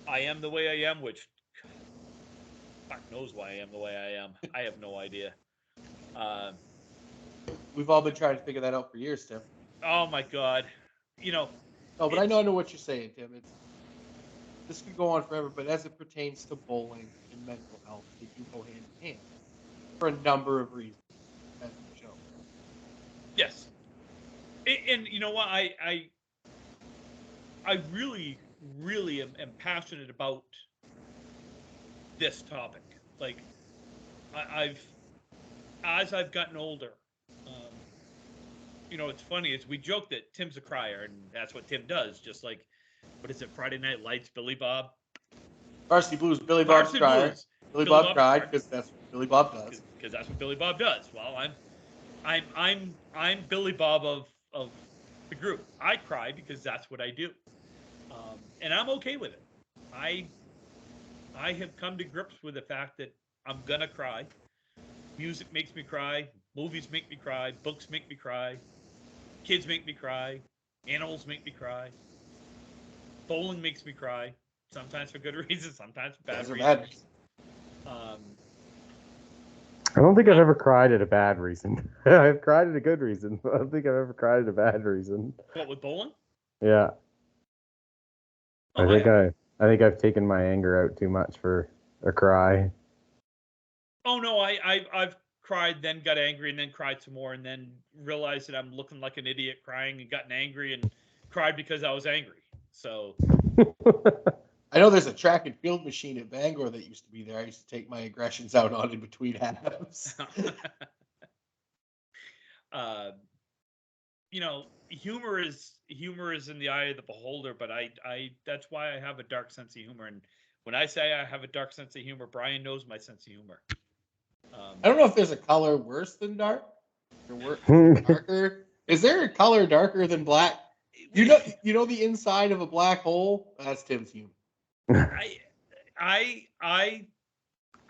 I am the way I am, which fuck knows why I am the way I am. I have no idea. We've all been trying to figure that out for years, Tim. Oh my God. No, but I know what you're saying, Tim. This could go on forever, but as it pertains to bowling and mental health, they do go hand in hand for a number of reasons, as we show. Yes. And you know what? I really, really am passionate about this topic. Like, as I've gotten older, it's funny is we joke that Tim's a crier, and that's what Tim does. Just like, what is it? Friday Night Lights, Billy Bob. Varsity Blues, Billy Bob's crier. Billy Bob cried because that's what Billy Bob does. Because that's what Billy Bob does. Well, I'm Billy Bob of the group. I cry because that's what I do, and I'm okay with it. I have come to grips with the fact that I'm gonna cry. Music makes me cry. Movies make me cry. Books make me cry. Kids make me cry. Animals make me cry. Bowling makes me cry. Sometimes for good reasons. Sometimes for bad reasons. I don't think I've ever cried at a bad reason. I've cried at a good reason, but I don't think I've ever cried at a bad reason. What, with bowling? Yeah. Oh, I think I've taken my anger out too much for a cry. Oh no, I've cried, then got angry, and then cried some more, and then realized that I'm looking like an idiot crying and gotten angry and cried because I was angry. So I know there's a track and field machine at Bangor that used to be there. I used to take my aggressions out on in between halves. Humor is in the eye of the beholder, but I that's why I have a dark sense of humor. And when I say I have a dark sense of humor, Brian knows my sense of humor. I don't know if there's a color worse than dark or darker. Is there a color darker than black? You know the inside of a black hole? That's Tim's humor. I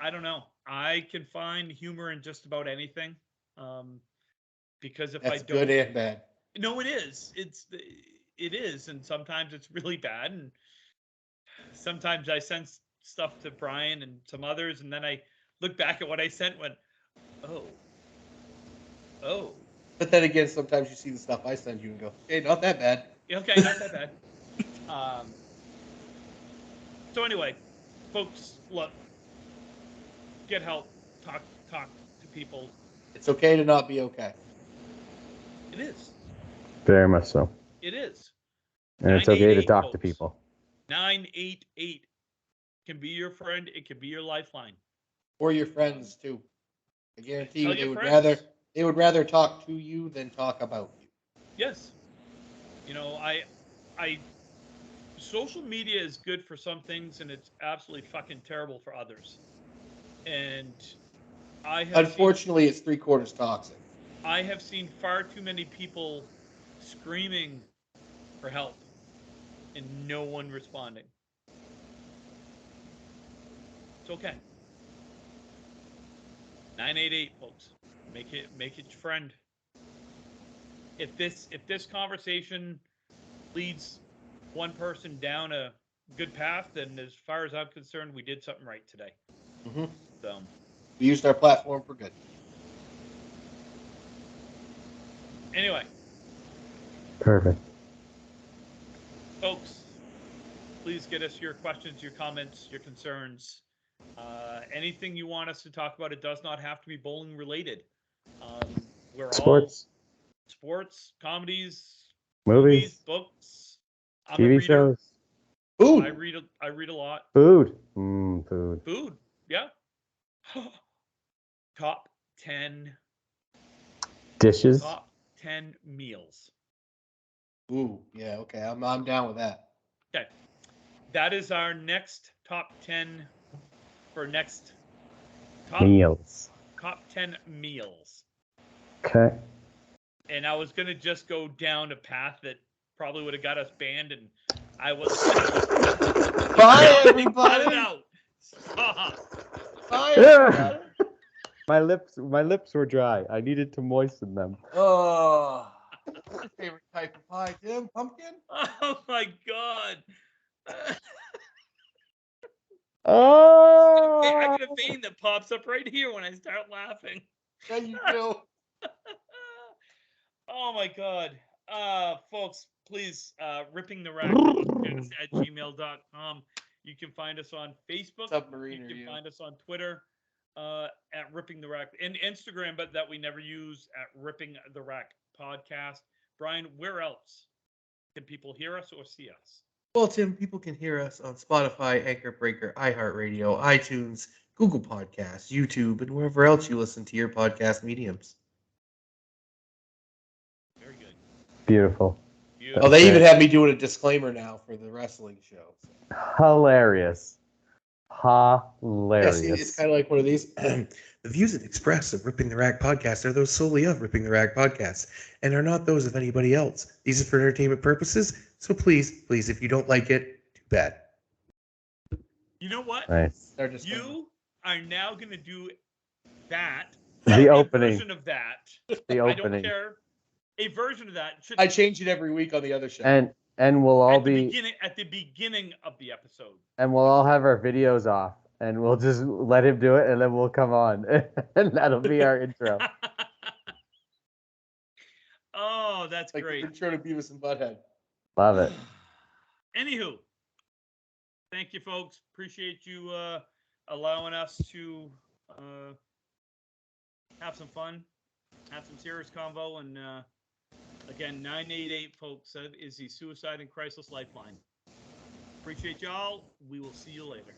don't know. I can find humor in just about anything. Because if that's I don't, good and bad. No, it is. It is, and sometimes it's really bad, and sometimes I send stuff to Brian and some others, and then I look back at what I sent, went, oh. But then again, sometimes you see the stuff I send you and go, "Hey, not that bad." Okay, not that bad. So anyway, folks, look, get help. Talk to people. It's okay to not be okay. It is. Very much so. It is. And it's okay to talk folks. to people. 988 can be your friend. It can be your lifeline. Or your friends too. I guarantee you they would rather talk to you than talk about you. Yes. You know, I social media is good for some things and it's absolutely fucking terrible for others. And unfortunately it's 3/4 toxic. I have seen far too many people screaming for help and no one responding. It's okay. 988 folks. Make it your friend. If this conversation leads one person down a good path, then as far as I'm concerned, we did something right today. Mm-hmm. So we used our platform for good. Anyway. Perfect. Folks, please get us your questions, your comments, your concerns. Anything you want us to talk about. It does not have to be bowling related. We're sports, comedies, movies, books, TV shows. Food. I read a lot. Food. Food. Yeah. Top 10 dishes. Top 10 meals. Ooh, yeah, okay. I'm down with that. Okay. That is our next top 10 for next meals. Top 10 meals. Okay. And I was going to just go down a path that probably would have got us banned, and I was. Bye, everybody. Cut it out. Stop. Bye, everybody. My lips were dry. I needed to moisten them. Oh, my favorite type of pie, Tim? Pumpkin? Oh my god. Oh! I get a vein that pops up right here when I start laughing. Yeah, you do. Oh my god. Folks, please, rippingtherack@gmail.com. You can find us on Facebook. Submarine you can find us on Twitter at Ripping the Rack, and Instagram, but that we never use, at Ripping the Rack Podcast. Brian, where else can people hear us or see us? Well, Tim, people can hear us on Spotify, Anchor Breaker, iHeartRadio, iTunes, Google Podcasts, YouTube, and wherever else you listen to your podcast mediums. Very good. Beautiful. Oh, they even have me doing a disclaimer now for the wrestling show. So. Hilarious. Yes, it's kind of like one of these. The views and expressed of Ripping the Rack podcast are those solely of Ripping the Rack podcast and are not those of anybody else. These are for entertainment purposes, so please, if you don't like it, too bad. You know what? Nice. You are now going to do that. The opening. Version of that. The opening. I don't care. A version of that. I change it every week on the other show. And we'll all at the beginning of the episode. And we'll all have our videos off, and we'll just let him do it, and then we'll come on, and that'll be our intro. Oh, that's like great. The intro to Beavis and Butthead. Love it. Anywho, thank you, folks. Appreciate you allowing us to have some fun, have some serious convo, and again, 988, folks, that is the Suicide and Crisis Lifeline. Appreciate y'all. We will see you later.